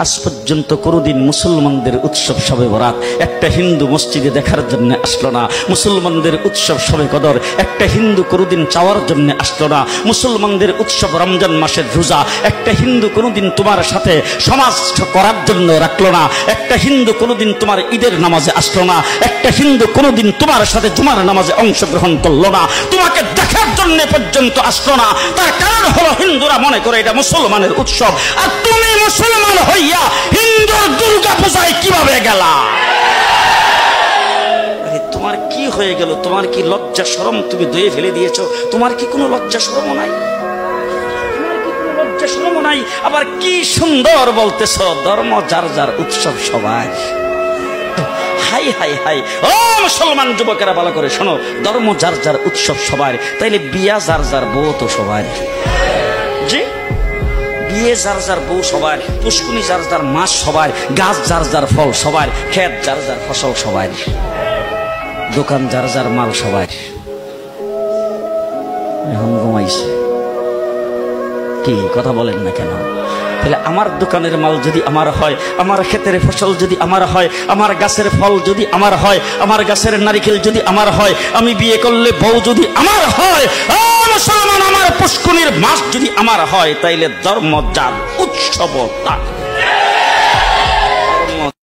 আজ পর্যন্ত কোনোদিন মুসলমানদের উৎসব শবে বরাত একটা হিন্দু মসজিদে দেখার জন্য আসলো না, মুসলমানদের উৎসব শবে কদর একটা হিন্দু কোনোদিন চাওয়ার জন্য আসলো না, মুসলমানদের উৎসব রমজান মাসের রোজা একটা হিন্দু কোনোদিন তোমার সাথে সমাজ করার জন্য রাখলো না, একটা হিন্দু কোনোদিন তোমার ঈদের নামাজে আসলো না, একটা হিন্দু কোনোদিন তোমার সাথে জুমার নামাজে অংশগ্রহণ করলো না, তোমাকে দেখার জন্য পর্যন্ত আসলো না। তার কারণ হলো হিন্দুরা মনে করে এটা মুসলমানের উৎসব, আর তুমি মুসলমান হইয়া হিন্দুর দুর্গা পূজায় কিভাবে গেলা? তোমার কি হয়ে গেল? তোমার কি লজ্জা শরম তুমি ধুয়ে ফেলে দিয়েছো? তোমার কি কোনো লজ্জা শরম নাই? লজ্জা শরম নাই? আবার কি সুন্দর বলতেছ, ধর্ম যার যার উৎসব সবাই। হাই হাই হাই, ও মুসলমান যুবকেরা ভালো করে শোনো, ধর্ম যার যার উৎসব সবার, তাইলে বিয়া যার যার বউ তো সবার। জি, বিয়ে যার যার বউ সবার, পুষ্কুনি যার যার মাছ সবার, গাছ যার যার ফল সবার, ক্ষেত যার যার ফসল সবার, দোকান যার যার মাল সবার। এখন ঘুমাইছে কি কথা বলেন না কেন? তাহলে আমার দোকানের মাল যদি আমার হয়, আমার ক্ষেতের ফসল যদি আমার হয়, আমার গাছের ফল যদি আমার হয়, আমার গাছের নারিকেল যদি আমার হয়, আমি বিয়ে করলে বউ যদি আমার হয়, মুসলমান আমার পুষ্কুনির মাছ যদি আমার হয়, তাইলে ধর্ম যার উৎসব তার।